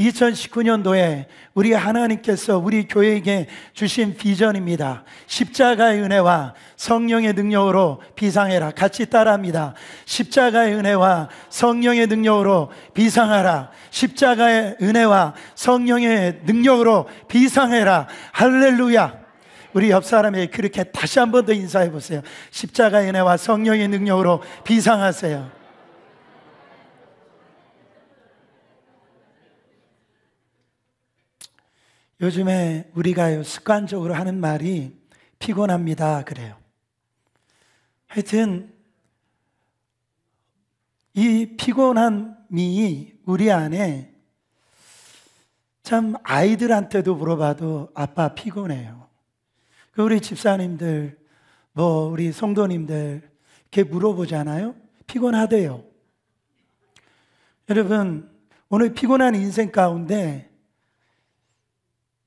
2019년도에 우리 하나님께서 우리 교회에게 주신 비전입니다. 십자가의 은혜와 성령의 능력으로 비상해라. 같이 따라합니다. 십자가의 은혜와 성령의 능력으로 비상하라. 십자가의 은혜와 성령의 능력으로 비상해라. 할렐루야. 우리 옆 사람에게 그렇게 다시 한 번 더 인사해 보세요. 십자가의 은혜와 성령의 능력으로 비상하세요. 요즘에 우리가 습관적으로 하는 말이 피곤합니다 그래요. 하여튼 이 피곤함이 우리 안에 참 아이들한테도 물어봐도 아빠 피곤해요. 우리 집사님들 우리 성도님들 이렇게 물어보잖아요. 피곤하대요. 여러분, 오늘 피곤한 인생 가운데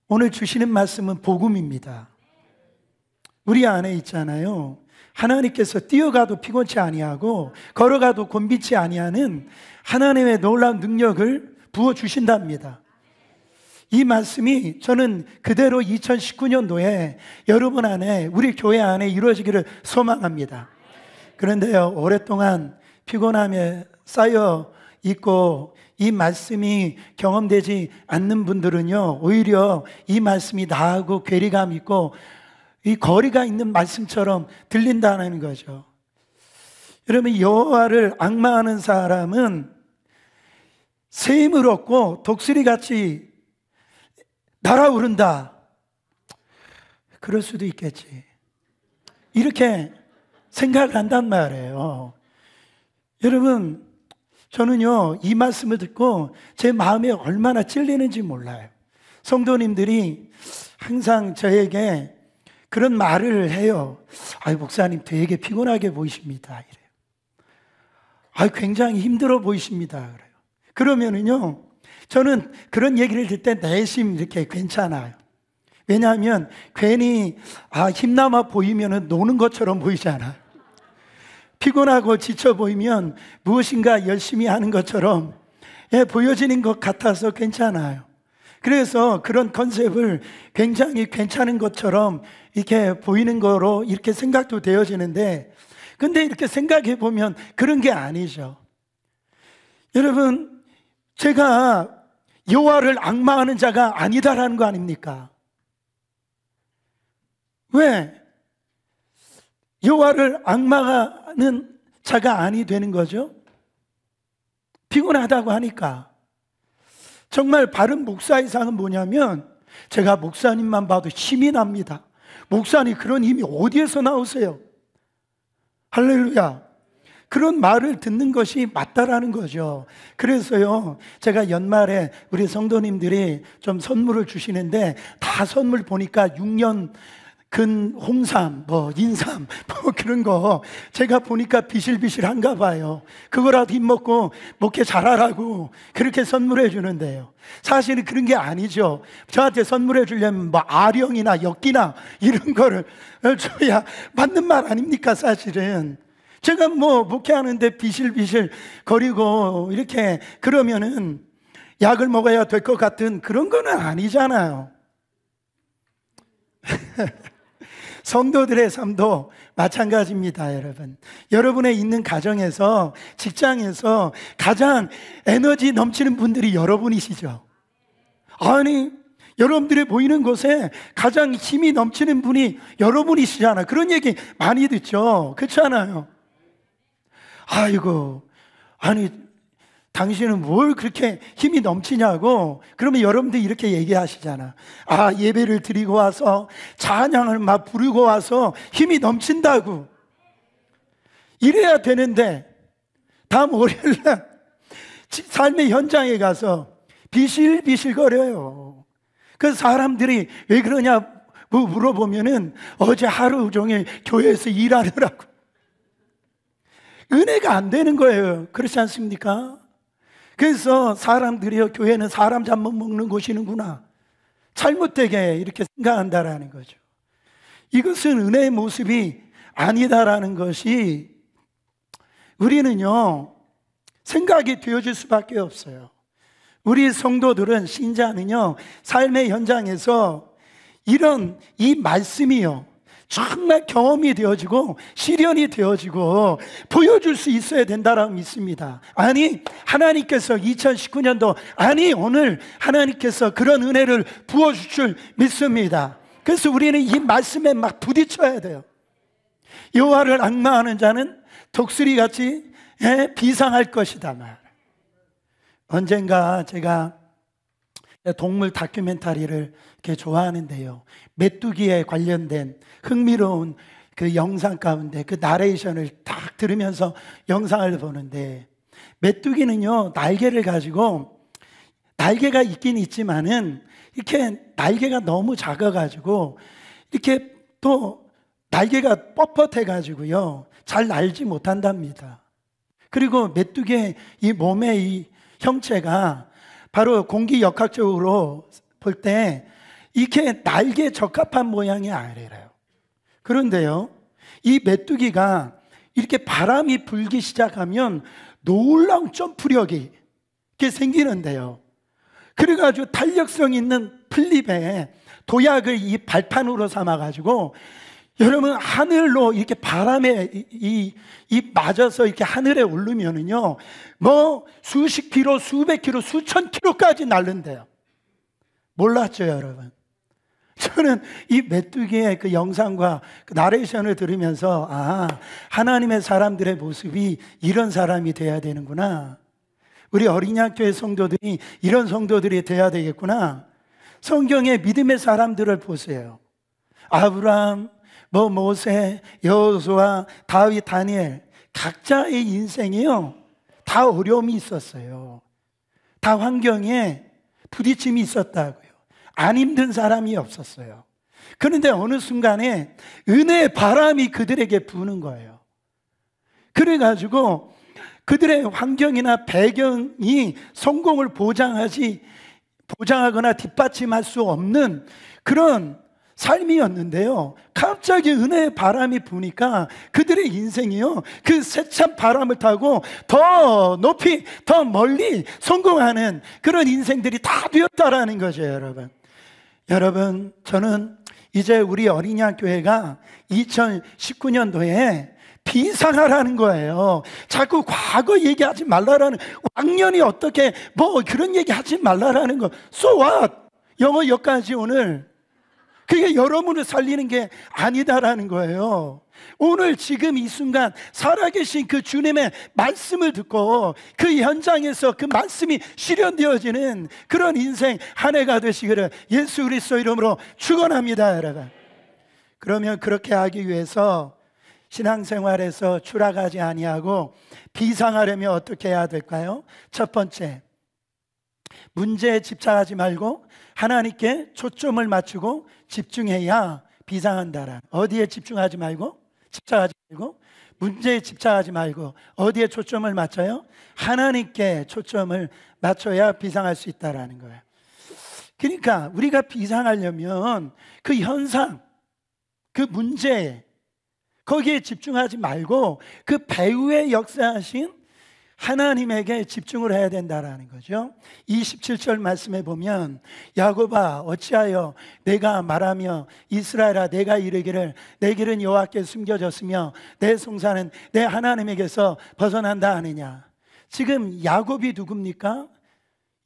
오늘 주시는 말씀은 복음입니다. 우리 안에 있잖아요. 하나님께서 뛰어가도 피곤치 아니하고 걸어가도 곤비치 아니하는 하나님의 놀라운 능력을 부어주신답니다. 이 말씀이 저는 그대로 2019년도에 여러분 안에, 우리 교회 안에 이루어지기를 소망합니다. 그런데요, 오랫동안 피곤함에 쌓여 있고 이 말씀이 경험되지 않는 분들은요, 오히려 이 말씀이 나하고 괴리감 있고 이 거리가 있는 말씀처럼 들린다는 거죠. 여러분, 여호와를 앙망하는 사람은 새 힘을 얻고 독수리같이 날아오른다. 그럴 수도 있겠지. 이렇게 생각을 한단 말이에요. 여러분, 저는요, 이 말씀을 듣고 제 마음에 얼마나 찔리는지 몰라요. 성도님들이 항상 저에게 그런 말을 해요. 목사님 되게 피곤하게 보이십니다. 이래요. 굉장히 힘들어 보이십니다. 그래요. 그러면은요, 저는 그런 얘기를 들을 때 내심 이렇게 괜찮아요. 왜냐하면 괜히 힘남아 보이면 노는 것처럼 보이잖아요. 피곤하고 지쳐 보이면 무엇인가 열심히 하는 것처럼 보여지는 것 같아서 괜찮아요. 그래서 그런 컨셉을 굉장히 괜찮은 것처럼 이렇게 보이는 거로 이렇게 생각도 되어지는데, 근데 이렇게 생각해 보면 그런 게 아니죠. 여러분, 제가 여호와를 앙망하는 자가 아니다라는 거 아닙니까? 왜? 여호와를 앙망하는 자가 아니 되는 거죠? 피곤하다고 하니까. 정말 바른 목사 이상은 뭐냐면, 제가 목사님만 봐도 힘이 납니다. 목사님 그런 힘이 어디에서 나오세요? 할렐루야. 그런 말을 듣는 것이 맞다라는 거죠. 그래서요, 제가 연말에 우리 성도님들이 좀 선물을 주시는데, 다 선물 보니까 6년 근 홍삼, 인삼, 그런 거 제가 보니까 비실비실한가 봐요. 그거라도 힘먹고 목회 잘하라고 그렇게 선물해 주는데요, 사실은 그런 게 아니죠. 저한테 선물해 주려면 아령이나 엽기나 이런 거를 줘야 맞는 말 아닙니까? 사실은 제가 목회하는데 비실비실 거리고 이렇게 그러면은 약을 먹어야 될 것 같은 그런 거는 아니잖아요. 성도들의 삶도 마찬가지입니다, 여러분. 여러분의 있는 가정에서, 직장에서 가장 에너지 넘치는 분들이 여러분이시죠. 여러분들이 보이는 곳에 가장 힘이 넘치는 분이 여러분이시잖아요. 그런 얘기 많이 듣죠. 그렇지 않아요? 당신은 뭘 그렇게 힘이 넘치냐고. 그러면 여러분들이 이렇게 얘기하시잖아. 예배를 드리고 와서 찬양을 막 부르고 와서 힘이 넘친다고. 이래야 되는데 다음 월요일날 삶의 현장에 가서 비실비실거려요. 그 사람들이 왜 그러냐 물어보면은 어제 하루 종일 교회에서 일하느라고. 은혜가 안 되는 거예요. 그렇지 않습니까? 그래서 사람들이요, 교회는 사람 잡아먹는 곳이는구나, 잘못되게 이렇게 생각한다라는 거죠. 이것은 은혜의 모습이 아니다라는 것이 우리는요, 생각이 되어질 수밖에 없어요. 우리 성도들은, 신자는요, 삶의 현장에서 이 말씀이요, 정말 경험이 되어지고 실현이 되어지고 보여줄 수 있어야 된다라고 믿습니다. 아니, 하나님께서 2019년도, 아니 오늘 하나님께서 그런 은혜를 부어주실 줄 믿습니다. 그래서 우리는 이 말씀에 막 부딪혀야 돼요. 여호와를 앙망하는 자는 독수리같이 비상할 것이다 말. 언젠가 제가 동물 다큐멘터리를 이렇게 좋아하는데요, 메뚜기에 관련된 흥미로운 그 영상 가운데 그 나레이션을 딱 들으면서 영상을 보는데, 메뚜기는요, 날개를 가지고, 날개가 있긴 있지만은 이렇게 날개가 너무 작아가지고 이렇게 또 날개가 뻣뻣해 가지고요, 잘 날지 못한답니다. 그리고 메뚜기의 이 몸의 이 형체가 바로 공기역학적으로 볼 때 이렇게 날개에 적합한 모양이 아니래요. 그런데요, 이 메뚜기가 이렇게 바람이 불기 시작하면 놀라운 점프력이 이렇게 생기는데요, 그래가지고 탄력성 있는 플립에 도약을 이 발판으로 삼아가지고, 여러분, 하늘로 이렇게 바람에 맞아서 이렇게 하늘에 오르면은요, 뭐 수십 킬로, 수백 킬로, 수천 킬로까지 날른대요. 몰랐죠, 여러분? 저는 이 메뚜기의 그 영상과 그 나레이션을 들으면서, 아, 하나님의 사람들의 모습이 이런 사람이 돼야 되는구나. 우리 어린이학교의 성도들이 이런 성도들이 돼야 되겠구나. 성경의 믿음의 사람들을 보세요. 아브라함, 모세, 여호수아, 다윗, 다니엘, 각자의 인생이요, 다 어려움이 있었어요. 다 환경에 부딪힘이 있었다고요. 안 힘든 사람이 없었어요. 그런데 어느 순간에 은혜의 바람이 그들에게 부는 거예요. 그래가지고 그들의 환경이나 배경이 성공을 보장하거나 뒷받침할 수 없는 그런 삶이었는데요, 갑자기 은혜의 바람이 부니까 그들의 인생이요, 그 세찬 바람을 타고 더 높이, 더 멀리 성공하는 그런 인생들이 다 되었다라는 거죠. 여러분, 저는 이제 우리 어린이학교회가 2019년도에 비상하라는 거예요. 자꾸 과거 얘기하지 말라라는, 왕년이 어떻게 그런 얘기 하지 말라라는 거. So what? 영어 여기까지 오늘. 그게 여러분을 살리는 게 아니다라는 거예요. 오늘 지금 이 순간 살아계신 그 주님의 말씀을 듣고 그 현장에서 그 말씀이 실현되어지는 그런 인생 한 해가 되시기를 예수 그리스도 이름으로 축원합니다, 여러분. 그러면 그렇게 하기 위해서 신앙생활에서 추락하지 아니하고 비상하려면 어떻게 해야 될까요? 첫 번째, 문제에 집착하지 말고 하나님께 초점을 맞추고 집중해야 비상한다라. 어디에 집중하지 말고, 집착하지 말고, 문제에 집착하지 말고 어디에 초점을 맞춰요? 하나님께 초점을 맞춰야 비상할 수 있다라는 거예요. 그러니까 우리가 비상하려면 그 현상, 그 문제에, 거기에 집중하지 말고 그 배후에 역사하신 하나님에게 집중을 해야 된다라는 거죠. 27절 말씀에 보면, 야곱아 어찌하여 내가 말하며 이스라엘아 내가 이르기를 내 길은 여호와께 숨겨졌으며 내 송사는 내 하나님에게서 벗어난다 하느냐. 지금 야곱이 누굽니까?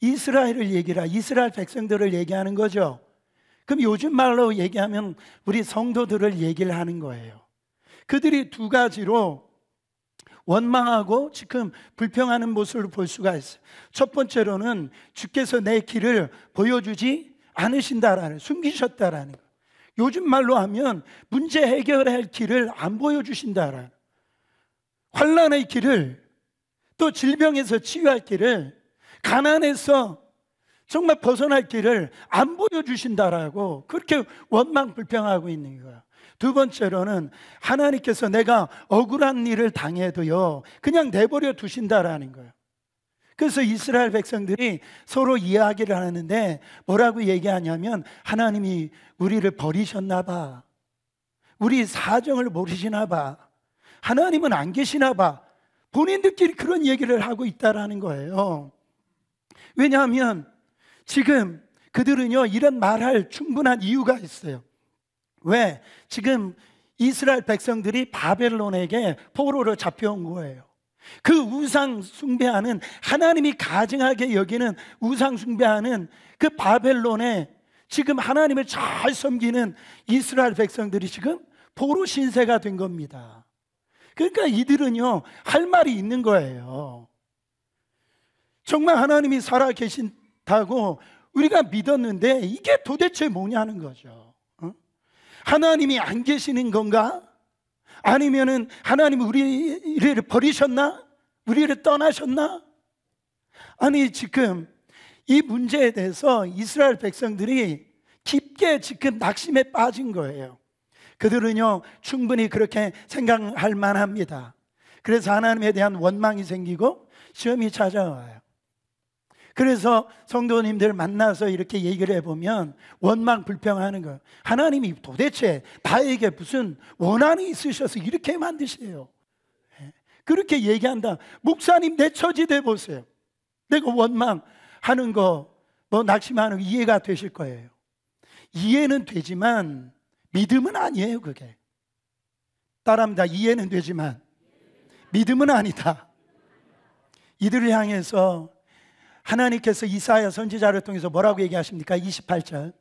이스라엘을 얘기라, 이스라엘 백성들을 얘기하는 거죠. 그럼 요즘 말로 얘기하면 우리 성도들을 얘기를 하는 거예요. 그들이 두 가지로 원망하고 지금 불평하는 모습을 볼 수가 있어요. 첫 번째로는 주께서 내 길을 보여주지 않으신다라는, 숨기셨다라는 거. 요즘 말로 하면 문제 해결할 길을 안 보여주신다라는, 환난의 길을, 또 질병에서 치유할 길을, 가난에서 정말 벗어날 길을 안 보여주신다라고 그렇게 원망 불평하고 있는 거예요. 두 번째로는 하나님께서 내가 억울한 일을 당해도요 그냥 내버려 두신다라는 거예요. 그래서 이스라엘 백성들이 서로 이야기를 하는데 뭐라고 얘기하냐면, 하나님이 우리를 버리셨나 봐, 우리 사정을 모르시나 봐, 하나님은 안 계시나 봐, 본인들끼리 그런 얘기를 하고 있다라는 거예요. 왜냐하면 지금 그들은요, 이런 말할 충분한 이유가 있어요. 왜? 지금 이스라엘 백성들이 바벨론에게 포로로 잡혀온 거예요. 그 우상 숭배하는, 하나님이 가증하게 여기는 우상 숭배하는 그 바벨론에 지금 하나님을 잘 섬기는 이스라엘 백성들이 지금 포로 신세가 된 겁니다. 그러니까 이들은요, 할 말이 있는 거예요. 정말 하나님이 살아 계신다고 우리가 믿었는데 이게 도대체 뭐냐는 거죠. 하나님이 안 계시는 건가? 아니면은 하나님이 우리를 버리셨나? 우리를 떠나셨나? 아니, 지금 이 문제에 대해서 이스라엘 백성들이 깊게 지금 낙심에 빠진 거예요. 그들은요, 충분히 그렇게 생각할 만합니다. 그래서 하나님에 대한 원망이 생기고 시험이 찾아와요. 그래서 성도님들 만나서 이렇게 얘기를 해보면 원망 불평하는 거예요. 하나님이 도대체 나에게 무슨 원한이 있으셔서 이렇게 만드세요? 그렇게 얘기한다. 목사님, 내 처지 돼보세요. 내가 원망하는 거, 뭐 낙심하는 거 이해가 되실 거예요. 이해는 되지만 믿음은 아니에요. 그게 따라합니다. 이해는 되지만 믿음은 아니다. 이들을 향해서 하나님께서 이사야 선지자를 통해서 뭐라고 얘기하십니까? 28절.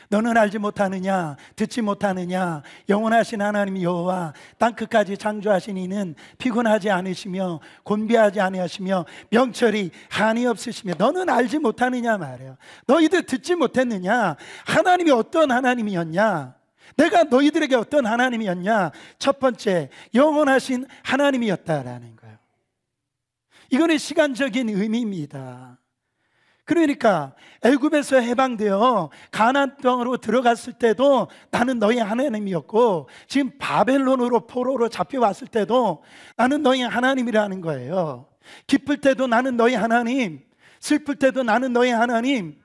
너는 알지 못하느냐? 듣지 못하느냐? 영원하신 하나님 여호와 땅끝까지 창조하신 이는 피곤하지 않으시며 곤비하지 아니하시며 명철이 한이 없으시며 너는 알지 못하느냐 말이에요. 너희들 듣지 못했느냐? 하나님이 어떤 하나님이었냐? 내가 너희들에게 어떤 하나님이었냐? 첫 번째, 영원하신 하나님이었다라는 거예요. 이거는 시간적인 의미입니다. 그러니까 애굽에서 해방되어 가나안 땅으로 들어갔을 때도 나는 너희 하나님이었고, 지금 바벨론으로 포로로 잡혀왔을 때도 나는 너희 하나님이라는 거예요. 기쁠 때도 나는 너희 하나님, 슬플 때도 나는 너희 하나님.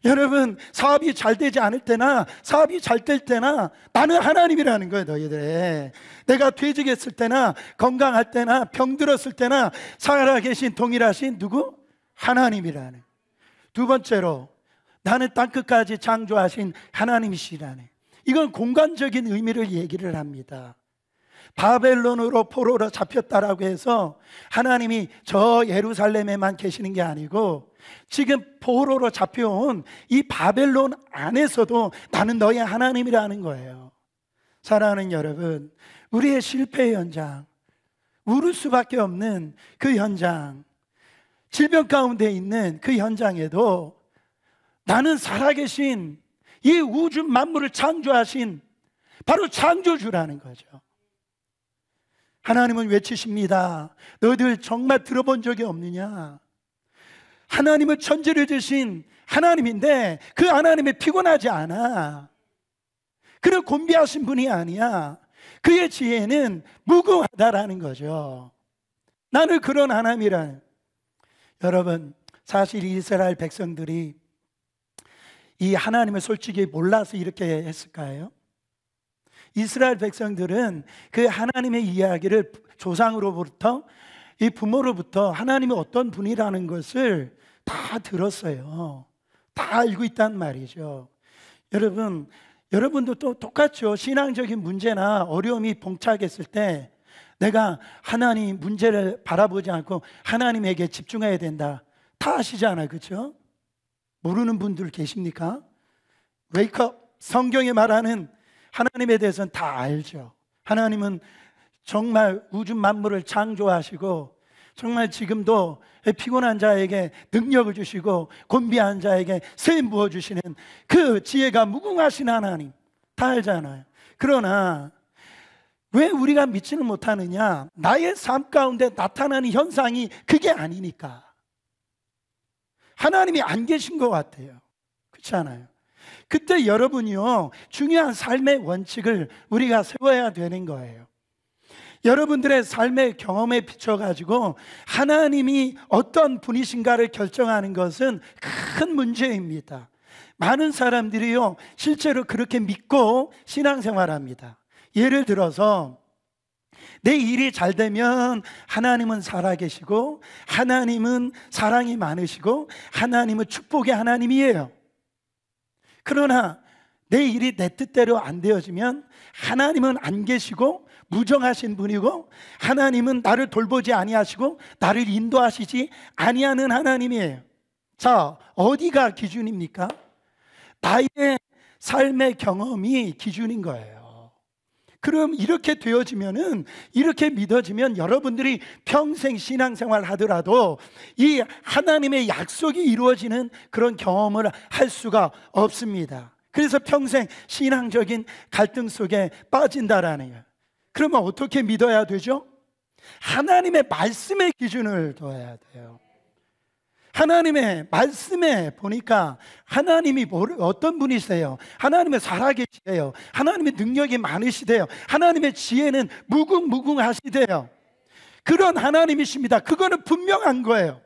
여러분, 사업이 잘 되지 않을 때나 사업이 잘 될 때나 나는 하나님이라는 거예요. 너희들, 내가 퇴직했을 때나 건강할 때나 병들었을 때나 살아계신 동일하신 누구? 하나님이라는. 두 번째로, 나는 땅끝까지 창조하신 하나님이시라네. 이건 공간적인 의미를 얘기를 합니다. 바벨론으로 포로로 잡혔다라고 해서 하나님이 저 예루살렘에만 계시는 게 아니고 지금 포로로 잡혀온 이 바벨론 안에서도 나는 너희 하나님이라는 거예요. 사랑하는 여러분, 우리의 실패의 현장, 울을 수밖에 없는 그 현장, 질병 가운데 있는 그 현장에도 나는 살아계신 이 우주 만물을 창조하신 바로 창조주라는 거죠. 하나님은 외치십니다. 너희들 정말 들어본 적이 없느냐? 하나님은 천지를 지신 하나님인데 그 하나님이 피곤하지 않아. 그는 곤비하신 분이 아니야. 그의 지혜는 무궁하다라는 거죠. 나는 그런 하나님이란. 여러분, 사실 이스라엘 백성들이 이 하나님을 솔직히 몰라서 이렇게 했을까요? 이스라엘 백성들은 그 하나님의 이야기를 조상으로부터, 이 부모로부터 하나님이 어떤 분이라는 것을 다 들었어요. 다 알고 있단 말이죠. 여러분도 또 똑같죠. 신앙적인 문제나 어려움이 봉착했을 때 내가 하나님 문제를 바라보지 않고 하나님에게 집중해야 된다. 다 아시잖아요. 그렇죠? 모르는 분들 계십니까? 웨이크업, 성경에 말하는 하나님에 대해서는 다 알죠. 하나님은 정말 우주 만물을 창조하시고 정말 지금도 피곤한 자에게 능력을 주시고 곤비한 자에게 새 부어주시는 그 지혜가 무궁하신 하나님 다 알잖아요. 그러나 왜 우리가 믿지는 못하느냐? 나의 삶 가운데 나타나는 현상이 그게 아니니까. 하나님이 안 계신 것 같아요. 그렇지 않아요? 그때 여러분이요, 중요한 삶의 원칙을 우리가 세워야 되는 거예요. 여러분들의 삶의 경험에 비춰가지고 하나님이 어떤 분이신가를 결정하는 것은 큰 문제입니다. 많은 사람들이요, 실제로 그렇게 믿고 신앙생활합니다. 예를 들어서 내 일이 잘 되면 하나님은 살아계시고, 하나님은 사랑이 많으시고, 하나님은 축복의 하나님이에요. 그러나 내 일이 내 뜻대로 안 되어지면 하나님은 안 계시고 무정하신 분이고, 하나님은 나를 돌보지 아니하시고 나를 인도하시지 아니하는 하나님이에요. 자, 어디가 기준입니까? 나의 삶의 경험이 기준인 거예요. 그럼 이렇게 되어지면은, 이렇게 믿어지면 여러분들이 평생 신앙생활 하더라도 이 하나님의 약속이 이루어지는 그런 경험을 할 수가 없습니다. 그래서 평생 신앙적인 갈등 속에 빠진다라는 거예요. 그러면 어떻게 믿어야 되죠? 하나님의 말씀의 기준을 둬야 돼요. 하나님의 말씀에 보니까 하나님이 어떤 분이세요? 하나님은 살아계시대요. 하나님의 능력이 많으시대요. 하나님의 지혜는 무궁무궁하시대요. 그런 하나님이십니다. 그거는 분명한 거예요.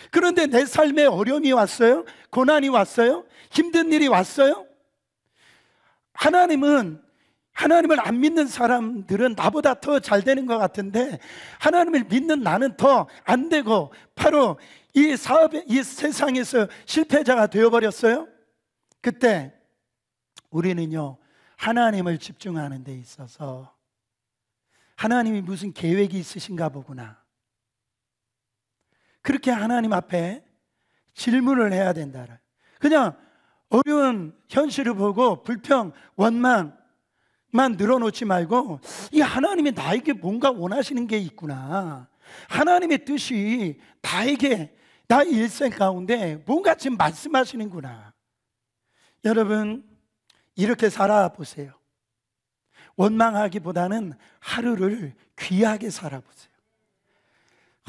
그런데 내 삶에 어려움이 왔어요? 고난이 왔어요? 힘든 일이 왔어요? 하나님을 안 믿는 사람들은 나보다 더 잘 되는 것 같은데, 하나님을 믿는 나는 더 안 되고 바로 이 사업에, 이 세상에서 실패자가 되어버렸어요. 그때 우리는요, 하나님을 집중하는 데 있어서 하나님이 무슨 계획이 있으신가 보구나, 그렇게 하나님 앞에 질문을 해야 된다. 그냥 어려운 현실을 보고 불평, 원망만 늘어놓지 말고, 이 하나님이 나에게 뭔가 원하시는 게 있구나, 하나님의 뜻이 나에게, 나의 일생 가운데 뭔가 지금 말씀하시는구나. 여러분, 이렇게 살아보세요. 원망하기보다는 하루를 귀하게 살아보세요.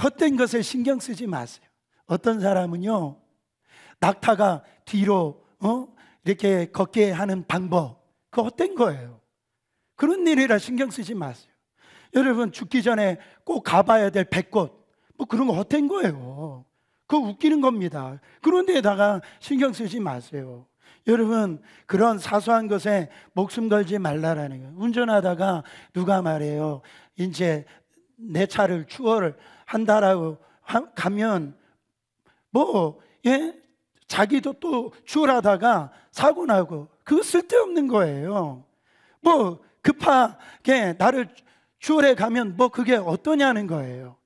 헛된 것에 신경 쓰지 마세요. 어떤 사람은요, 낙타가 뒤로 이렇게 걷게 하는 방법, 그거 헛된 거예요. 그런 일이라 신경 쓰지 마세요. 여러분, 죽기 전에 꼭 가봐야 될 백꽃, 뭐 그런 거 헛된 거예요. 그거 웃기는 겁니다. 그런 데에다가 신경 쓰지 마세요. 여러분, 그런 사소한 것에 목숨 걸지 말라라는 거예요. 운전하다가 누가 말해요, 이제 내 차를 추월을 한다라고 가면 자기도 또 추월하다가 사고 나고, 그거 쓸데없는 거예요. 급하게 나를 추월해 가면 그게 어떠냐는 거예요.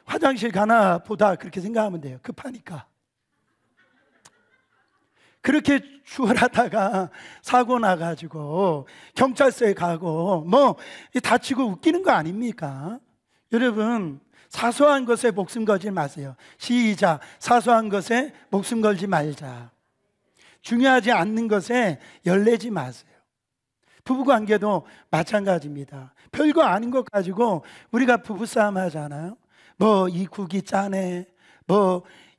화장실 가나 보다, 그렇게 생각하면 돼요. 급하니까. 그렇게 추월하다가 사고 나가지고 경찰서에 가고 다치고 웃기는 거 아닙니까? 여러분, 사소한 것에 목숨 걸지 마세요. 시작. 사소한 것에 목숨 걸지 말자. 중요하지 않는 것에 열내지 마세요. 부부관계도 마찬가지입니다. 별거 아닌 것 가지고 우리가 부부싸움 하잖아요. 이 국이 짜네,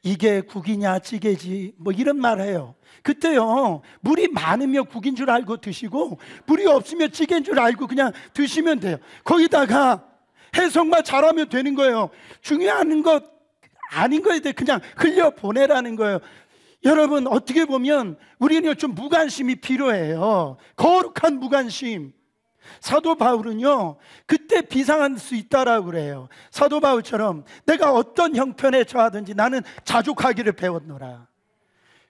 이게 국이냐 찌개지, 이런 말 해요. 그때요, 물이 많으면 국인 줄 알고 드시고, 물이 없으면 찌개인 줄 알고 그냥 드시면 돼요. 거기다가 해석만 잘하면 되는 거예요. 중요한 것 아닌 거에 대해 그냥 흘려보내라는 거예요. 여러분, 어떻게 보면 우리는 좀 무관심이 필요해요. 거룩한 무관심. 사도 바울은요, 그때 비상할 수 있다라고 그래요. 사도 바울처럼 내가 어떤 형편에 처하든지 나는 자족하기를 배웠노라.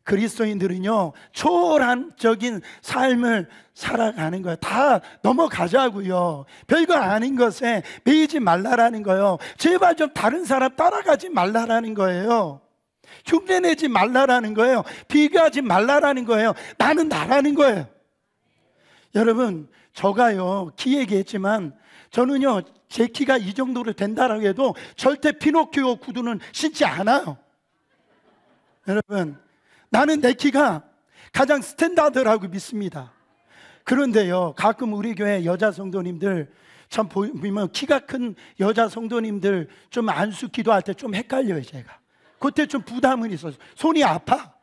그리스도인들은요, 초월한적인 삶을 살아가는 거예요. 다 넘어가자고요. 별거 아닌 것에 매이지 말라라는 거예요. 제발 좀 다른 사람 따라가지 말라라는 거예요. 흉내내지 말라라는 거예요. 비교하지 말라라는 거예요. 나는 나라는 거예요. 여러분, 저가요, 키 얘기했지만 저는요, 제 키가 이 정도로 된다라고 해도 절대 피노키오 구두는 신지 않아요. 여러분, 나는 내 키가 가장 스탠다드라고 믿습니다. 그런데요, 가끔 우리 교회 여자 성도님들 참 보면 키가 큰 여자 성도님들 좀 안수 기도할 때 좀 헷갈려요. 제가 그때 좀 부담은 있어요. 손이 아파.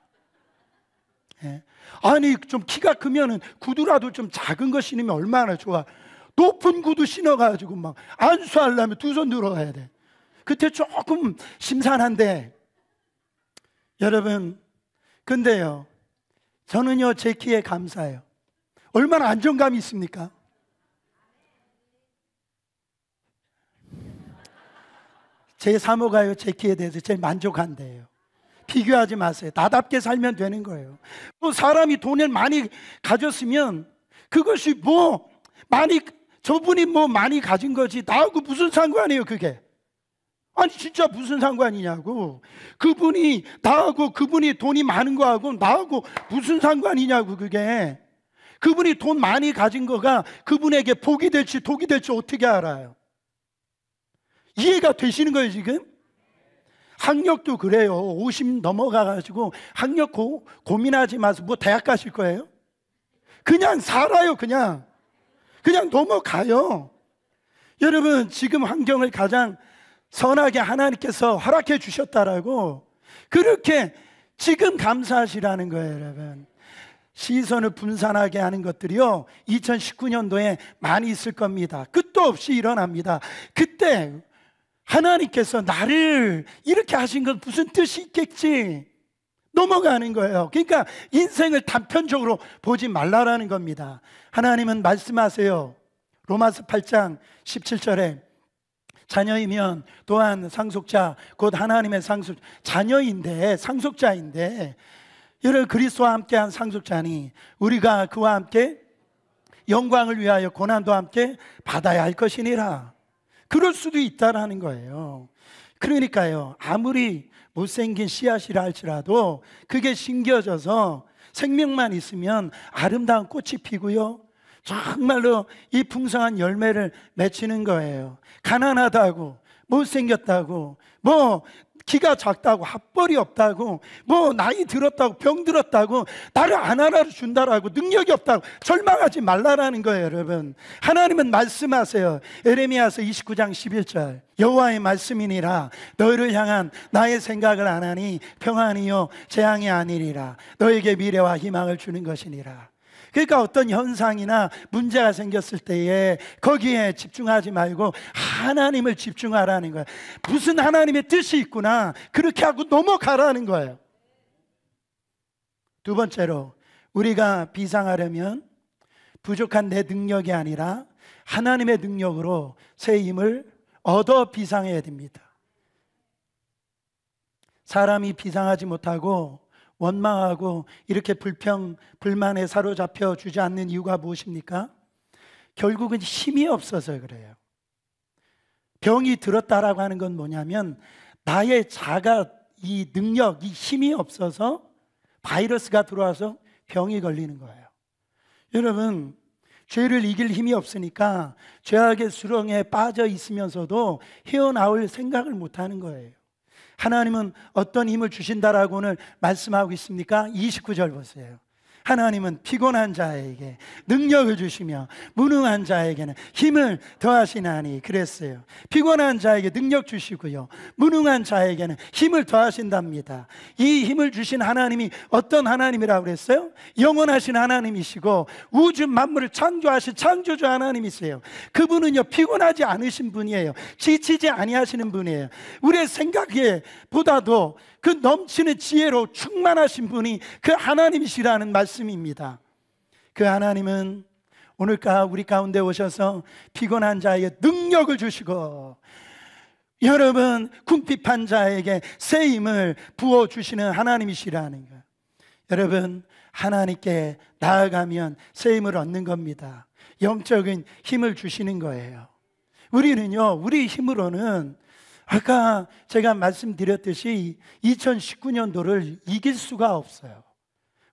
아니, 좀 키가 크면은 구두라도 좀 작은 거 신으면 얼마나 좋아. 높은 구두 신어가지고 막 안수하려면 두 손 들어가야 돼. 그때 조금 심산한데, 여러분, 근데요, 저는요, 제 키에 감사해요. 얼마나 안정감이 있습니까? 제 사모가요 제 키에 대해서 제일 만족한대요. 비교하지 마세요. 나답게 살면 되는 거예요. 뭐 사람이 돈을 많이 가졌으면 그것이 뭐 많이, 저분이 뭐 많이 가진 거지 나하고 무슨 상관이에요 그게. 아니 진짜 무슨 상관이냐고. 그분이 나하고, 그분이 돈이 많은 거하고 나하고 무슨 상관이냐고. 그게 그분이 돈 많이 가진 거가 그분에게 복이 될지 독이 될지 어떻게 알아요? 이해가 되시는 거예요 지금? 학력도 그래요. 50 넘어가가지고 학력 고민하지 마세요. 뭐 대학 가실 거예요? 그냥 살아요. 그냥 넘어가요. 여러분 지금 환경을 가장 선하게 하나님께서 허락해 주셨다라고 그렇게 지금 감사하시라는 거예요. 여러분 시선을 분산하게 하는 것들이요 2019년도에 많이 있을 겁니다. 끝도 없이 일어납니다. 그때 하나님께서 나를 이렇게 하신 건 무슨 뜻이 있겠지 넘어가는 거예요. 그러니까 인생을 단편적으로 보지 말라라는 겁니다. 하나님은 말씀하세요. 로마서 8장 17절에 자녀이면 또한 상속자, 곧 하나님의 자녀인데 상속자인데, 여러분 그리스도와 함께한 상속자니 우리가 그와 함께 영광을 위하여 고난도 함께 받아야 할 것이니라. 그럴 수도 있다라는 거예요. 그러니까요 아무리 못생긴 씨앗이라 할지라도 그게 심겨져서 생명만 있으면 아름다운 꽃이 피고요 정말로 이 풍성한 열매를 맺히는 거예요. 가난하다고, 못생겼다고, 뭐 키가 작다고, 합벌이 없다고, 뭐 나이 들었다고, 병 들었다고, 나를 안 알아준다라고, 능력이 없다고 절망하지 말라라는 거예요. 여러분 하나님은 말씀하세요. 에레미야서 29장 11절 여호와의 말씀이니라. 너희를 향한 나의 생각을 안 하니 평안이요 재앙이 아니리라. 너에게 미래와 희망을 주는 것이니라. 그러니까 어떤 현상이나 문제가 생겼을 때에 거기에 집중하지 말고 하나님을 집중하라는 거예요. 무슨 하나님의 뜻이 있구나 그렇게 하고 넘어가라는 거예요. 두 번째로 우리가 비상하려면 부족한 내 능력이 아니라 하나님의 능력으로 새 힘을 얻어 비상해야 됩니다. 사람이 비상하지 못하고 원망하고 이렇게 불만에 사로잡혀 주지 않는 이유가 무엇입니까? 결국은 힘이 없어서 그래요. 병이 들었다라고 하는 건 뭐냐면 나의 자가, 이 능력, 이 힘이 없어서 바이러스가 들어와서 병이 걸리는 거예요. 여러분 죄를 이길 힘이 없으니까 죄악의 수렁에 빠져 있으면서도 헤어나올 생각을 못하는 거예요. 하나님은 어떤 힘을 주신다라고 오늘 말씀하고 있습니까? 29절 보세요. 하나님은 피곤한 자에게 능력을 주시며 무능한 자에게는 힘을 더하시나니 그랬어요. 피곤한 자에게 능력 주시고요 무능한 자에게는 힘을 더하신답니다. 이 힘을 주신 하나님이 어떤 하나님이라고 그랬어요? 영원하신 하나님이시고 우주 만물을 창조하신 창조주 하나님이세요. 그분은요 피곤하지 않으신 분이에요. 지치지 아니하시는 분이에요. 우리의 생각에 보다도 그 넘치는 지혜로 충만하신 분이 그 하나님이시라는 말씀입니다. 그 하나님은 오늘 우리 가운데 오셔서 피곤한 자에게 능력을 주시고 여러분 궁핍한 자에게 새 힘을 부어주시는 하나님이시라는 거예요. 여러분 하나님께 나아가면 새 힘을 얻는 겁니다. 영적인 힘을 주시는 거예요. 우리는요 우리 힘으로는 아까 제가 말씀드렸듯이 2019년도를 이길 수가 없어요.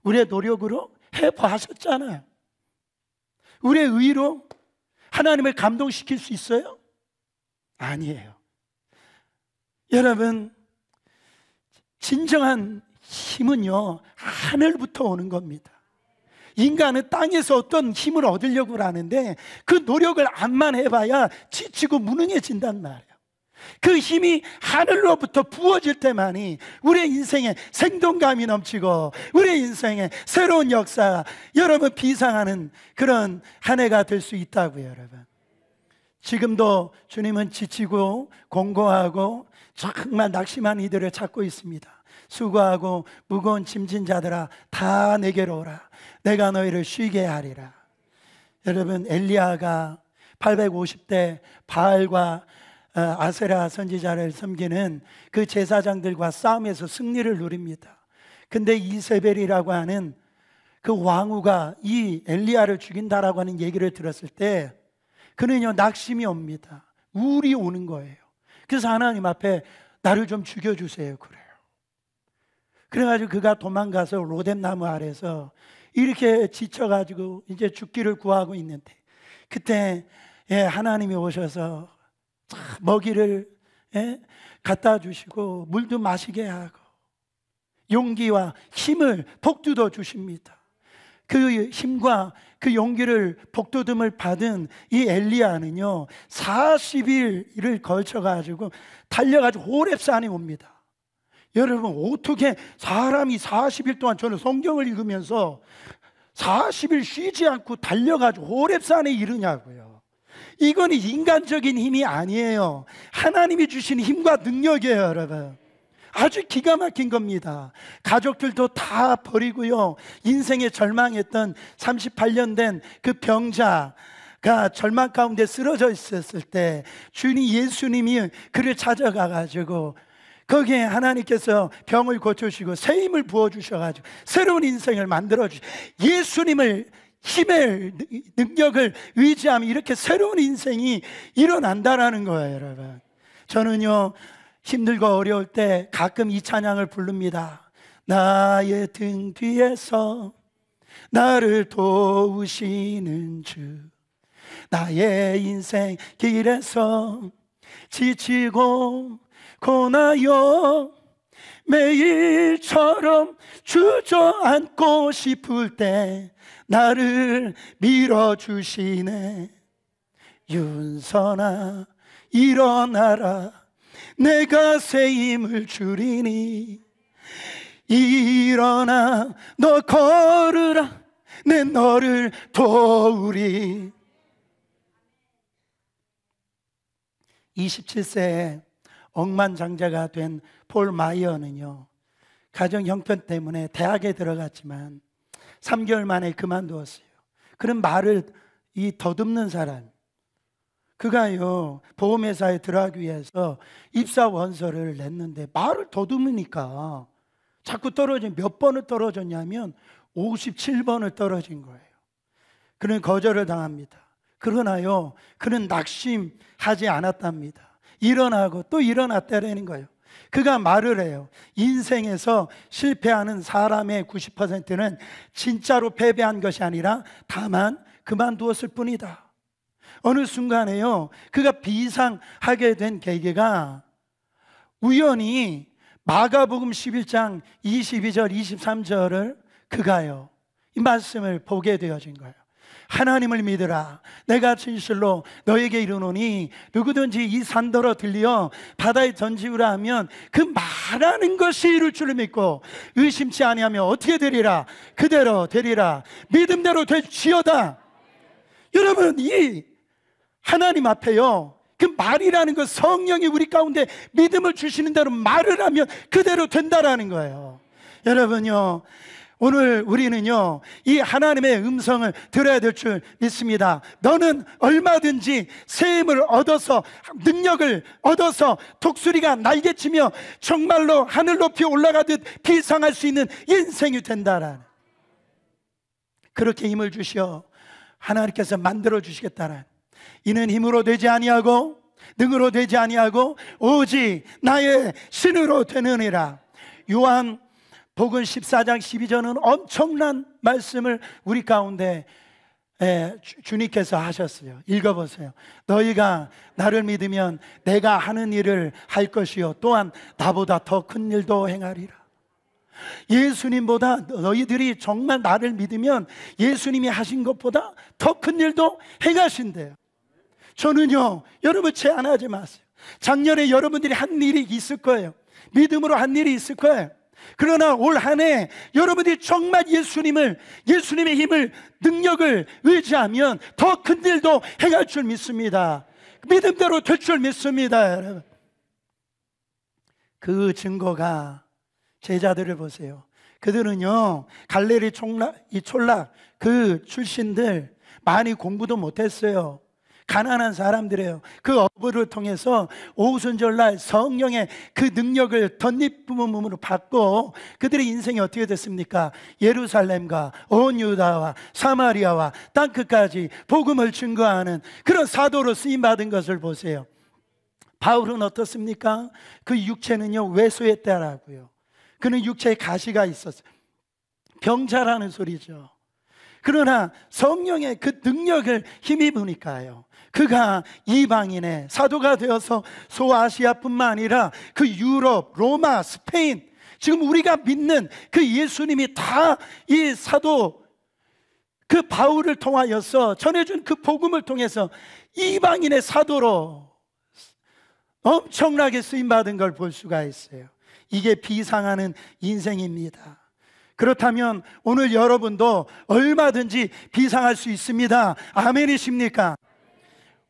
우리의 노력으로 해보셨잖아요. 우리의 의로 하나님을 감동시킬 수 있어요? 아니에요. 여러분 진정한 힘은요 하늘부터 오는 겁니다. 인간은 땅에서 어떤 힘을 얻으려고 하는데 그 노력을 암만 해봐야 지치고 무능해진단 말이에요. 그 힘이 하늘로부터 부어질 때만이 우리의 인생에 생동감이 넘치고 우리의 인생에 새로운 역사, 여러분 비상하는 그런 한 해가 될 수 있다고요. 여러분 지금도 주님은 지치고 공고하고 정말 낙심한 이들을 찾고 있습니다. 수고하고 무거운 짐진 자들아 다 내게로 오라. 내가 너희를 쉬게 하리라. 여러분 엘리야가 850대 바알과 아세라 선지자를 섬기는 그 제사장들과 싸움에서 승리를 누립니다. 근데 이세벨이라고 하는 그 왕후가 이 엘리야를 죽인다라고 하는 얘기를 들었을 때 그는요 낙심이 옵니다. 우울이 오는 거예요. 그래서 하나님 앞에 나를 좀 죽여주세요 그래요. 그래가지고 그가 도망가서 로뎀나무 아래서 이렇게 지쳐가지고 이제 죽기를 구하고 있는데 그때 하나님이 오셔서 먹이를 갖다 주시고 물도 마시게 하고 용기와 힘을 복돋워 주십니다. 그 힘과 그 용기를 복돋음을 받은 이 엘리야는요 40일을 걸쳐가지고 달려가지고 호렙산에 옵니다. 여러분 어떻게 사람이 40일 동안, 저는 성경을 읽으면서 40일 쉬지 않고 달려가지고 호렙산에 이르냐고요. 이거는 인간적인 힘이 아니에요. 하나님이 주신 힘과 능력이에요 여러분. 아주 기가 막힌 겁니다. 가족들도 다 버리고요, 인생에 절망했던 38년 된 그 병자가 절망 가운데 쓰러져 있었을 때 주님 예수님이 그를 찾아가가지고 거기에 하나님께서 병을 고쳐주시고 새 힘을 부어주셔가지고 새로운 인생을 만들어주시고 예수님을 힘을 능력을 의지하면 이렇게 새로운 인생이 일어난다라는 거예요 여러분. 저는요 힘들고 어려울 때 가끔 이 찬양을 부릅니다. 나의 등 뒤에서 나를 도우시는 주, 나의 인생 길에서 지치고 고나요 매일처럼 주저앉고 싶을 때 나를 밀어주시네. 윤선아 일어나라 내가 새 힘을 주리니 일어나 너 걸으라 내 너를 도우리. 27세에 억만장자가 된 폴 마이어는요 가정 형편 때문에 대학에 들어갔지만 3개월 만에 그만두었어요. 그런 말을 더듬는 사람, 그가요 보험회사에 들어가기 위해서 입사 원서를 냈는데 말을 더듬으니까 자꾸 떨어진, 몇 번을 떨어졌냐면 57번을 떨어진 거예요. 그는 거절을 당합니다. 그러나요 그는 낙심하지 않았답니다. 일어나고 또 일어났다라는 거예요. 그가 말을 해요. 인생에서 실패하는 사람의 90%는 진짜로 패배한 것이 아니라 다만 그만두었을 뿐이다. 어느 순간에요 그가 비상하게 된 계기가 우연히 마가복음 11장 22절 23절을 그가요 이 말씀을 보게 되어진 거예요. 하나님을 믿으라 내가 진실로 너에게 이르노니 누구든지 이 산더러 들려 바다에 던지우라 하면 그 말하는 것이 이룰 줄을 믿고 의심치 아니하면 어떻게 되리라 그대로 되리라 믿음대로 될지어다. 여러분 이 하나님 앞에요 그 말이라는 것, 성령이 우리 가운데 믿음을 주시는 대로 말을 하면 그대로 된다라는 거예요. 여러분요 오늘 우리는요 이 하나님의 음성을 들어야 될 줄 믿습니다. 너는 얼마든지 새 힘을 얻어서 능력을 얻어서 독수리가 날개치며 정말로 하늘 높이 올라가듯 비상할 수 있는 인생이 된다라는, 그렇게 힘을 주시어 하나님께서 만들어 주시겠다라는, 이는 힘으로 되지 아니하고 능으로 되지 아니하고 오직 나의 신으로 되느니라. 요한 복음 14장 12절은 엄청난 말씀을 우리 가운데 주님께서 하셨어요. 읽어보세요. 너희가 나를 믿으면 내가 하는 일을 할 것이요 또한 나보다 더 큰 일도 행하리라. 예수님보다 너희들이 정말 나를 믿으면 예수님이 하신 것보다 더 큰 일도 행하신대요. 저는요 여러분 제안하지 마세요. 작년에 여러분들이 한 일이 있을 거예요. 믿음으로 한 일이 있을 거예요. 그러나 올 한 해 여러분들이 정말 예수님의 힘을, 능력을 의지하면 더 큰 일도 행할 줄 믿습니다. 믿음대로 될 줄 믿습니다. 여러분, 그 증거가 제자들을 보세요. 그들은요 갈릴리 촌락 그 출신들 많이 공부도 못했어요. 가난한 사람들이에요. 그 어부를 통해서 오순절날 성령의 그 능력을 덧입음으로 받고 그들의 인생이 어떻게 됐습니까? 예루살렘과 온 유다와 사마리아와 땅끝까지 복음을 증거하는 그런 사도로 쓰임받은 것을 보세요. 바울은 어떻습니까? 그 육체는요 왜소했다라고요. 그는 육체에 가시가 있었어요. 병자라는 소리죠. 그러나 성령의 그 능력을 힘입으니까요, 그가 이방인의 사도가 되어서 소아시아뿐만 아니라 그 유럽, 로마, 스페인, 지금 우리가 믿는 그 예수님이 다 이 사도 그 바울을 통하여서 전해준 그 복음을 통해서 이방인의 사도로 엄청나게 쓰임받은 걸 볼 수가 있어요. 이게 비상하는 인생입니다. 그렇다면 오늘 여러분도 얼마든지 비상할 수 있습니다. 아멘이십니까?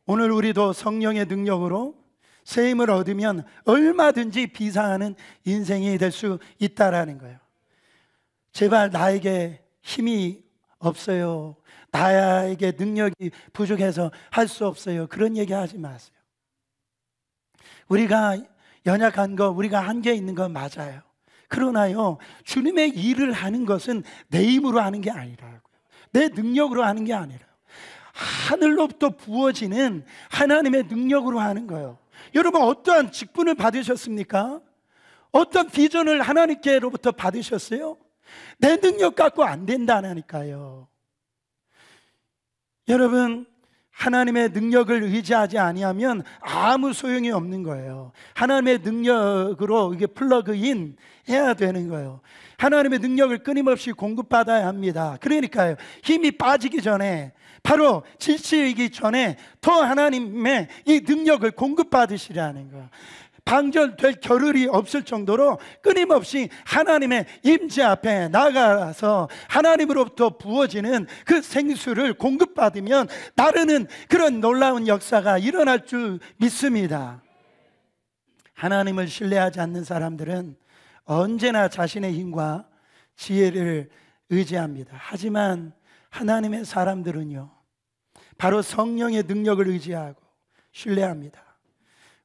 오늘 우리도 성령의 능력으로 새 힘을 얻으면 얼마든지 비상하는 인생이 될 수 있다라는 거예요. 제발 나에게 힘이 없어요, 나에게 능력이 부족해서 할 수 없어요, 그런 얘기 하지 마세요. 우리가 연약한 거, 우리가 한계 있는 건 맞아요. 그러나요, 주님의 일을 하는 것은 내 힘으로 하는 게 아니라고요. 내 능력으로 하는 게 아니라 하늘로부터 부어지는 하나님의 능력으로 하는 거예요. 여러분, 어떠한 직분을 받으셨습니까? 어떤 비전을 하나님께로부터 받으셨어요? 내 능력 갖고 안 된다니까요. 여러분, 하나님의 능력을 의지하지 아니하면 아무 소용이 없는 거예요. 하나님의 능력으로 이게 플러그인 해야 되는 거예요. 하나님의 능력을 끊임없이 공급받아야 합니다. 그러니까요, 힘이 빠지기 전에, 바로 지치기 전에 더 하나님의 이 능력을 공급받으시라는 거예요. 방전될 겨를이 없을 정도로 끊임없이 하나님의 임재 앞에 나가서 하나님으로부터 부어지는 그 생수를 공급받으면 나르는 그런 놀라운 역사가 일어날 줄 믿습니다. 하나님을 신뢰하지 않는 사람들은 언제나 자신의 힘과 지혜를 의지합니다. 하지만 하나님의 사람들은요, 바로 성령의 능력을 의지하고 신뢰합니다.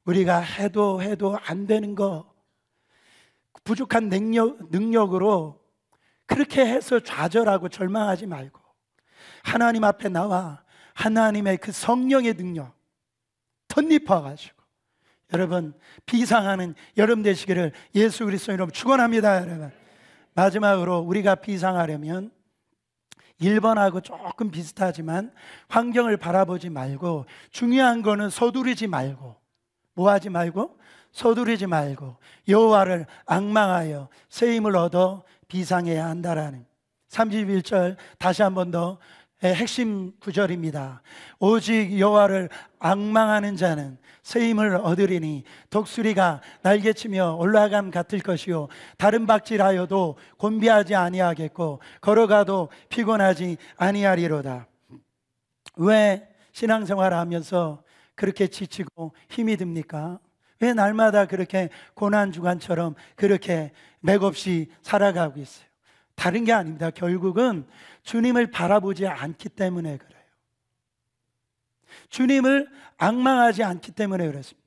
우리가 해도 안 되는 거, 부족한 능력으로 그렇게 해서 좌절하고 절망하지 말고 하나님 앞에 나와 하나님의 그 성령의 능력 덧입어가지고 여러분 비상하는 여름 되시기를 예수 그리스도 이름으로 축원합니다. 여러분, 마지막으로 우리가 비상하려면 1번하고 조금 비슷하지만 환경을 바라보지 말고, 중요한 거는 서두르지 말고, 뭐 하지 말고? 서두르지 말고 여호와를 앙망하여 새 힘을 얻어 비상해야 한다라는 31절 다시 한 번 더 핵심 구절입니다. 오직 여호와를 앙망하는 자는 새 힘을 얻으리니 독수리가 날개치며 올라감 같을 것이요 다른 박질하여도 곤비하지 아니하겠고 걸어가도 피곤하지 아니하리로다. 왜 신앙생활을 하면서 그렇게 지치고 힘이 듭니까? 왜 날마다 그렇게 고난주간처럼 그렇게 맥없이 살아가고 있어요? 다른 게 아닙니다. 결국은 주님을 바라보지 않기 때문에 그래요. 주님을 앙망하지 않기 때문에 그렇습니다.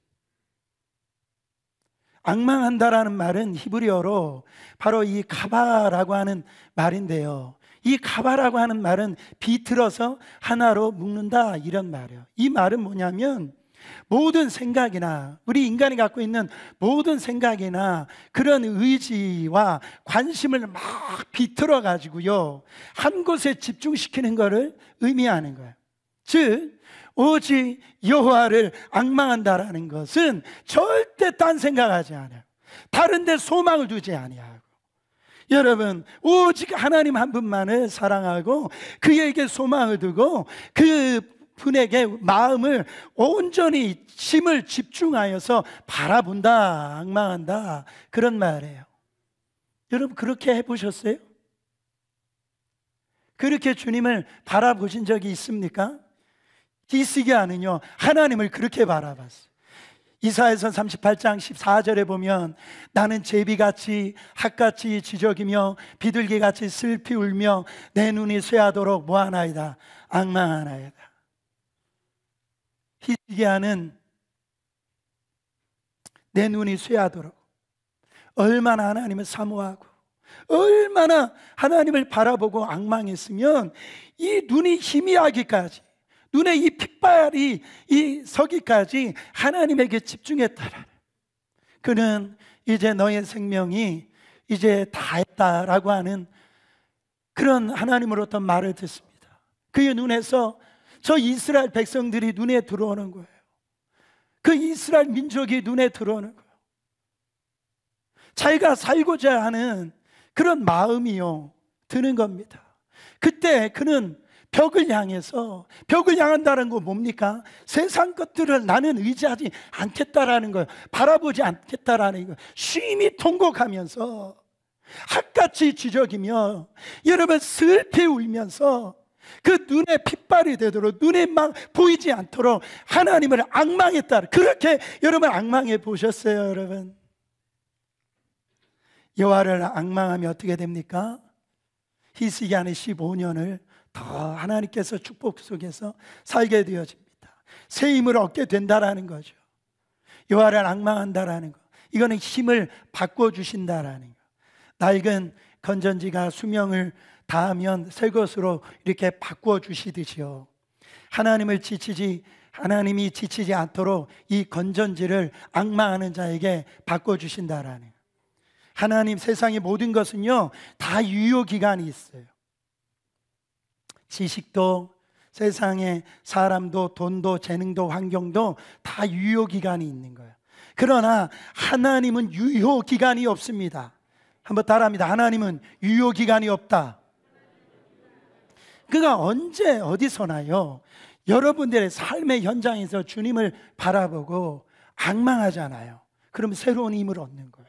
앙망한다라는 말은 히브리어로 바로 이 가바라고 하는 말인데요, 이 가바라고 하는 말은 비틀어서 하나로 묶는다 이런 말이에요. 이 말은 뭐냐면 모든 생각이나 우리 인간이 갖고 있는 모든 생각이나 그런 의지와 관심을 막 비틀어 가지고요 한 곳에 집중시키는 것을 의미하는 거예요. 즉 오직 여호와를 앙망한다라는 것은 절대 딴 생각하지 않아요. 다른 데 소망을 두지 아니하고, 여러분 오직 하나님 한 분만을 사랑하고 그에게 소망을 두고 그 분에게 마음을 온전히 힘을 집중하여서 바라본다, 앙망한다, 그런 말이에요. 여러분 그렇게 해보셨어요? 그렇게 주님을 바라보신 적이 있습니까? 있으게 하는요 하나님을 그렇게 바라봤어요. 이사야서 38장 14절에 보면 나는 제비같이 핫같이 지저귀며 비둘기같이 슬피 울며 내 눈이 쇠하도록 뭐하나이다? 앙망하나이다. 히스기야는 내 눈이 쇠하도록 얼마나 하나님을 사모하고 얼마나 하나님을 바라보고 앙망했으면 이 눈이 희미하기까지, 눈에 이 핏발이 서기까지 하나님에게 집중했다라는, 그는 이제 너의 생명이 이제 다 했다라고 하는 그런 하나님으로부터 말을 듣습니다. 그의 눈에서 저 이스라엘 백성들이 눈에 들어오는 거예요. 그 이스라엘 민족이 눈에 들어오는 거예요. 자기가 살고자 하는 그런 마음이요 드는 겁니다. 그때 그는 벽을 향해서, 벽을 향한다는 건 뭡니까? 세상 것들을 나는 의지하지 않겠다라는 거예요. 바라보지 않겠다라는 거예요. 쉼이 통곡하면서 핫같이 지저귀며 여러분 슬피 울면서 그 눈에 핏발이 되도록, 눈에 막 보이지 않도록 하나님을 앙망했다. 그렇게 여러분 앙망해 보셨어요? 여러분, 여호와를 앙망하면 어떻게 됩니까? 히스기야는 15년을 더 하나님께서 축복 속에서 살게 되어집니다. 새 힘을 얻게 된다라는 거죠. 여호와를 앙망한다라는 거, 이거는 힘을 바꿔주신다라는 거. 낡은 건전지가 수명을 다하면 새 것으로 이렇게 바꿔주시듯이요, 하나님이 지치지 않도록 이 건전지를 앙망하는 자에게 바꿔주신다라는 거. 하나님, 세상의 모든 것은요 다 유효기간이 있어요. 지식도, 세상의 사람도, 돈도, 재능도, 환경도 다 유효기간이 있는 거예요. 그러나 하나님은 유효기간이 없습니다. 한번 따라합니다. 하나님은 유효기간이 없다. 그가 언제 어디서나요 여러분들의 삶의 현장에서 주님을 바라보고 앙망하잖아요. 그럼 새로운 힘을 얻는 거예요.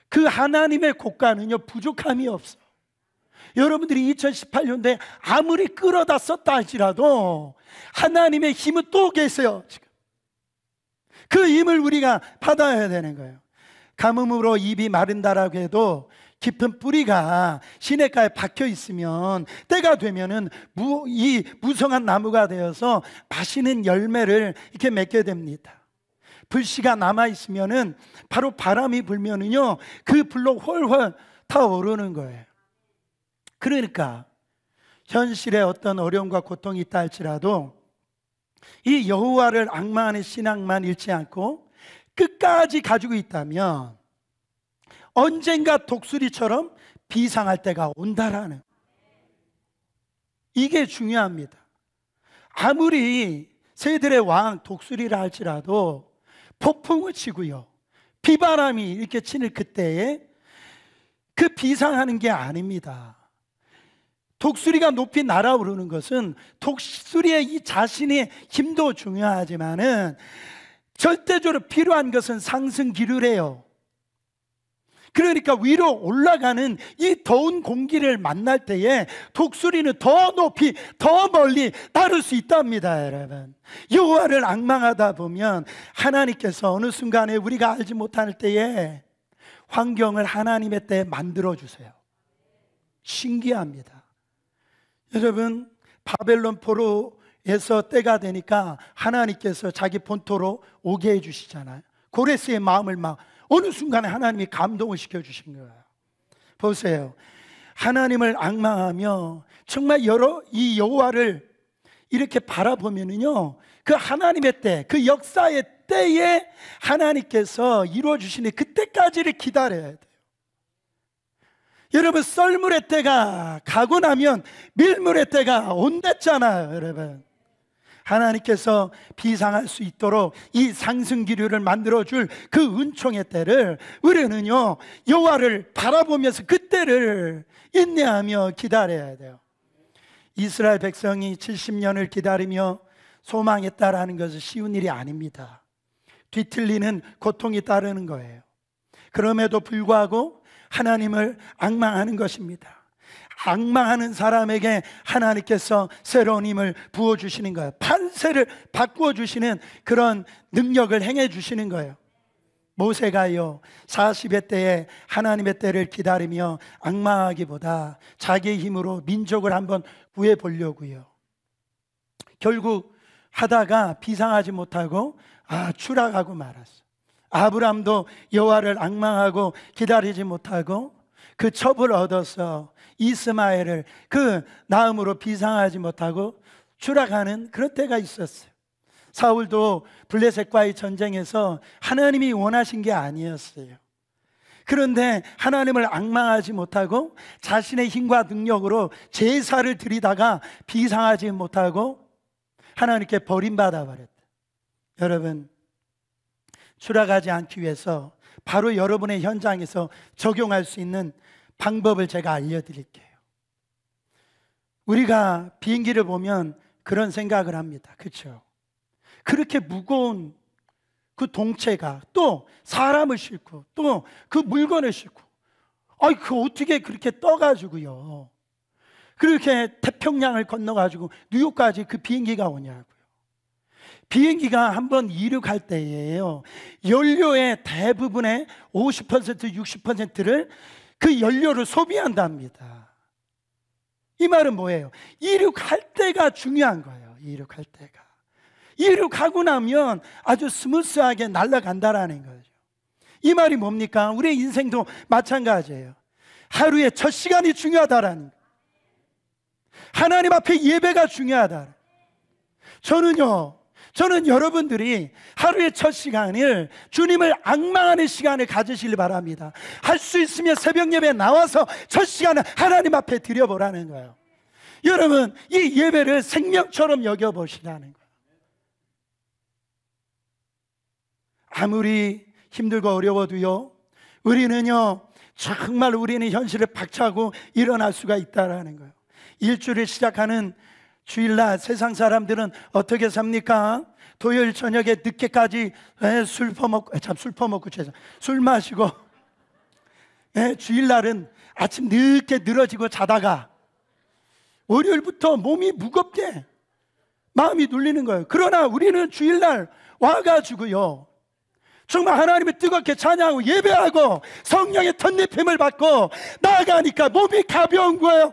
그 하나님의 고가는요 부족함이 없어. 여러분들이 2018년도에 아무리 끌어다 썼다 할지라도 하나님의 힘은 또 계세요. 지금 그 힘을 우리가 받아야 되는 거예요. 가뭄으로 입이 마른다라고 해도 깊은 뿌리가 시냇가에 박혀 있으면 때가 되면은 이 무성한 나무가 되어서 맛있는 열매를 이렇게 맺게 됩니다. 불씨가 남아 있으면은 바로 바람이 불면은요 그 불로 훨훨 타오르는 거예요. 그러니까 현실에 어떤 어려움과 고통이 있다 할지라도 이 여호와를 앙망하는 신앙만 잃지 않고 끝까지 가지고 있다면 언젠가 독수리처럼 비상할 때가 온다라는, 이게 중요합니다. 아무리 새들의 왕 독수리라 할지라도 폭풍을 치고요 비바람이 이렇게 치는 그때에 그 비상하는 게 아닙니다. 독수리가 높이 날아오르는 것은 독수리의 이 자신의 힘도 중요하지만은 절대적으로 필요한 것은 상승 기류래요. 그러니까 위로 올라가는 이 더운 공기를 만날 때에 독수리는 더 높이 더 멀리 날을 수 있답니다. 여러분, 여호와를 앙망하다 보면 하나님께서 어느 순간에 우리가 알지 못할 때에 환경을 하나님의 때에 만들어 주세요. 신기합니다. 여러분, 바벨론 포로에서 때가 되니까 하나님께서 자기 본토로 오게 해주시잖아요. 고레스의 마음을 막 어느 순간에 하나님이 감동을 시켜주신 거예요. 보세요, 하나님을 앙망하며 정말 이 여호와를 이렇게 바라보면은요 그 하나님의 때, 그 역사의 때에 하나님께서 이루어주시는 그때까지를 기다려야 돼요. 여러분, 썰물의 때가 가고 나면 밀물의 때가 온댔잖아요. 여러분, 하나님께서 비상할 수 있도록 이 상승기류를 만들어줄 그 은총의 때를 우리는요 여호와를 바라보면서 그때를 인내하며 기다려야 돼요. 이스라엘 백성이 70년을 기다리며 소망했다라는 것은 쉬운 일이 아닙니다. 뒤틀리는 고통이 따르는 거예요. 그럼에도 불구하고 하나님을 앙망하는 것입니다. 앙망하는 사람에게 하나님께서 새로운 힘을 부어주시는 거예요. 판세를 바꾸어주시는 그런 능력을 행해주시는 거예요. 모세가요 40의 때에 하나님의 때를 기다리며 앙망하기보다 자기의 힘으로 민족을 한번 구해보려고요 결국 하다가 비상하지 못하고 추락하고 말았어. 아브람도 여호와를 앙망하고 기다리지 못하고 그 첩을 얻어서 이스마엘을 그 낳음으로 비상하지 못하고 추락하는 그런 때가 있었어요. 사울도 블레셋과의 전쟁에서 하나님이 원하신 게 아니었어요. 그런데 하나님을 앙망하지 못하고 자신의 힘과 능력으로 제사를 드리다가 비상하지 못하고 하나님께 버림받아 버렸다. 여러분, 추락하지 않기 위해서 바로 여러분의 현장에서 적용할 수 있는 방법을 제가 알려드릴게요. 우리가 비행기를 보면 그런 생각을 합니다. 그렇죠? 그렇게 무거운 그 동체가 또 사람을 싣고 또 그 물건을 싣고 그 어떻게 그렇게 떠가지고요 그렇게 태평양을 건너가지고 뉴욕까지 그 비행기가 오냐고요. 비행기가 한번 이륙할 때에요 연료의 대부분의 50% 60%를 그 연료를 소비한답니다. 이 말은 뭐예요? 이륙할 때가 중요한 거예요. 이륙할 때가. 이륙하고 나면 아주 스무스하게 날아간다라는 거죠. 이 말이 뭡니까? 우리의 인생도 마찬가지예요. 하루의 첫 시간이 중요하다라는 거예요. 하나님 앞에 예배가 중요하다. 저는 여러분들이 하루의 첫 시간을 주님을 앙망하는 시간을 가지시길 바랍니다. 할 수 있으면 새벽 예배에 나와서 첫 시간을 하나님 앞에 드려보라는 거예요. 여러분, 이 예배를 생명처럼 여겨보시라는 거예요. 아무리 힘들고 어려워도요 우리는요 정말 우리는 현실을 박차고 일어날 수가 있다라는 거예요. 일주일을 시작하는 주일날 세상 사람들은 어떻게 삽니까? 토요일 저녁에 늦게까지 술 마시고 주일날은 아침 늦게 늘어지고 자다가 월요일부터 몸이 무겁게 마음이 눌리는 거예요. 그러나 우리는 주일날 와가지고요 정말 하나님을 뜨겁게 찬양하고 예배하고 성령의 덧입힘을 받고 나아가니까 몸이 가벼운 거예요.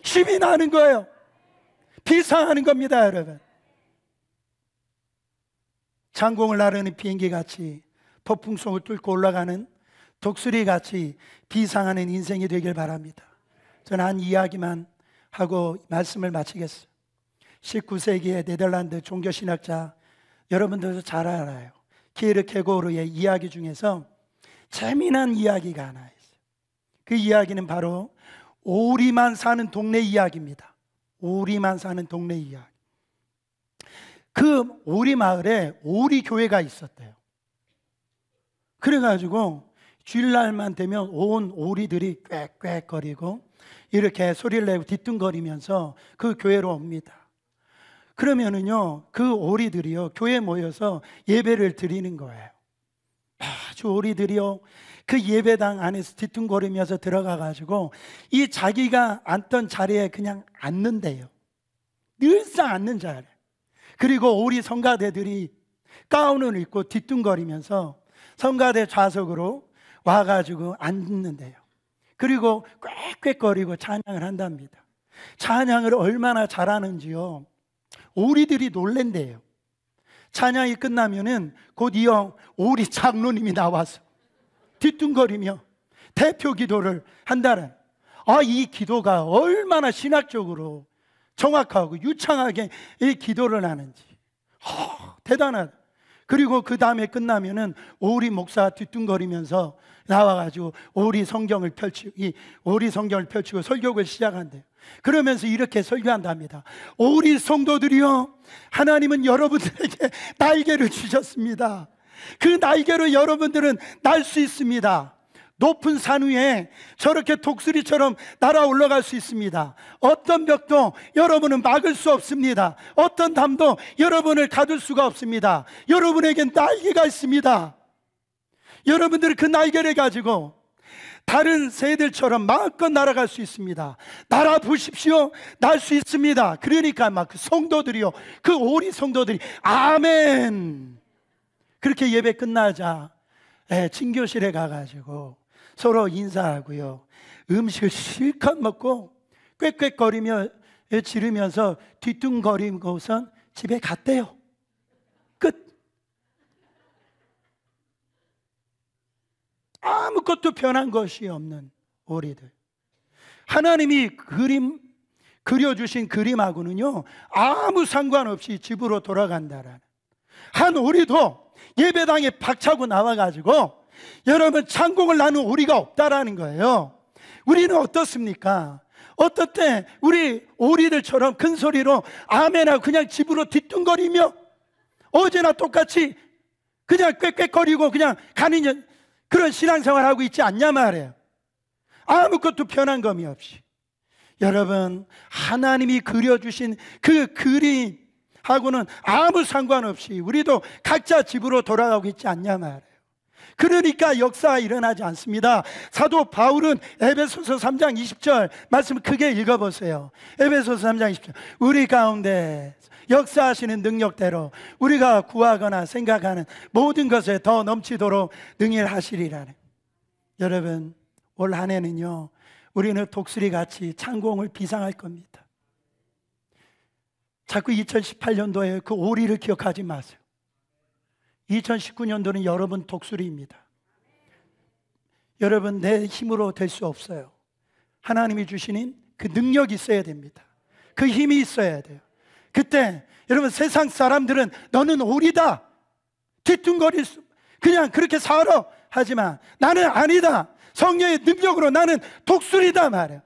힘이 나는 거예요. 비상하는 겁니다. 여러분, 창공을 나르는 비행기같이 폭풍성을 뚫고 올라가는 독수리같이 비상하는 인생이 되길 바랍니다. 저는 한 이야기만 하고 말씀을 마치겠습니다. 19세기의 네덜란드 종교신학자 여러분들도 잘 알아요. 키르케고르의 이야기 중에서 재미난 이야기가 하나 있어요. 그 이야기는 바로 오리만 사는 동네 이야기입니다. 오리만 사는 동네 이야기. 그 오리 마을에 오리 교회가 있었대요. 그래가지고 주일날만 되면 온 오리들이 꽥꽥거리고 이렇게 소리를 내고 뒤뚱거리면서 그 교회로 옵니다. 그러면은요 그 오리들이요 교회에 모여서 예배를 드리는 거예요. 아주 오리들이요 그 예배당 안에서 뒤뚱거리면서 들어가가지고 이 자기가 앉던 자리에 그냥 앉는데요. 늘상 앉는 자리. 그리고 오리 성가대들이 가운을 입고 뒤뚱거리면서 성가대 좌석으로 와가지고 앉는데요. 그리고 꽥꽥거리고 찬양을 한답니다. 찬양을 얼마나 잘하는지요 오리들이 놀랜대요. 찬양이 끝나면은 곧 이어 오리 장로님이 나와서 뒤뚱거리며 대표 기도를 한다는 이 기도가 얼마나 신학적으로 정확하고 유창하게 이 기도를 하는지 대단하다. 그리고 그 다음에 끝나면은 오리 목사가 뒤뚱거리면서 나와가지고 오리 성경을 펼치고 설교를 시작한대요. 그러면서 이렇게 설교한답니다. 오리 성도들이요 하나님은 여러분들에게 날개를 주셨습니다. 그 날개로 여러분들은 날 수 있습니다. 높은 산 위에 저렇게 독수리처럼 날아 올라갈 수 있습니다. 어떤 벽도 여러분은 막을 수 없습니다. 어떤 담도 여러분을 가둘 수가 없습니다. 여러분에겐 날개가 있습니다. 여러분들은 그 날개를 가지고 다른 새들처럼 마음껏 날아갈 수 있습니다. 날아보십시오. 날 수 있습니다. 그러니까 막 그 성도들이요 그 오리 성도들이 아멘 그렇게 예배 끝나자 친교실에 가가지고 서로 인사하고요 음식을 실컷 먹고 꽥꽥거리며 지르면서 뒤뚱거리고선 집에 갔대요. 끝. 아무것도 변한 것이 없는 오리들. 하나님이 그려주신 그림하고는요 아무 상관없이 집으로 돌아간다라는. 한 오리도 예배당에 박차고 나와가지고 여러분 창공을 나눈 오리가 없다라는 거예요. 우리는 어떻습니까? 어떨 때 우리 오리들처럼 큰 소리로 아멘하고 그냥 집으로 뒤뚱거리며 어제나 똑같이 그냥 꽥꽥거리고 그냥 가는 그런 신앙생활하고 있지 않냐 말이에요. 아무것도 변한 감이 없이. 여러분, 하나님이 그려주신 그 그림하고는 아무 상관없이 우리도 각자 집으로 돌아가고 있지 않냐 말이에요. 그러니까 역사가 일어나지 않습니다. 사도 바울은 에베소서 3장 20절 말씀 크게 읽어보세요. 에베소서 3장 20절. 우리 가운데 역사하시는 능력대로 우리가 구하거나 생각하는 모든 것에 더 넘치도록 능일하시리라는. 여러분, 올 한 해는요 우리는 독수리같이 창공을 비상할 겁니다. 자꾸 2018년도에 그 오리를 기억하지 마세요. 2019년도는 여러분 독수리입니다. 여러분, 내 힘으로 될 수 없어요. 하나님이 주시는 그 능력이 있어야 됩니다. 그 힘이 있어야 돼요. 그때 여러분, 세상 사람들은 너는 오리다, 뒤뚱거릴 수, 그냥 그렇게 살아. 하지만 나는 아니다. 성령의 능력으로 나는 독수리다 말이에요.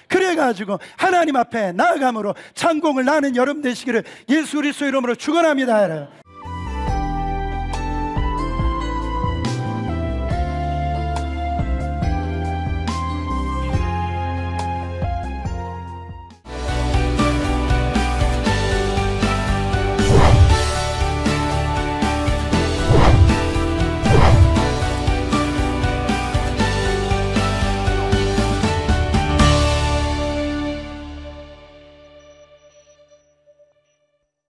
그래가지고 하나님 앞에 나아감으로 창공을 나는 여러분 되시기를 예수 그리스도 이름으로 축원합니다.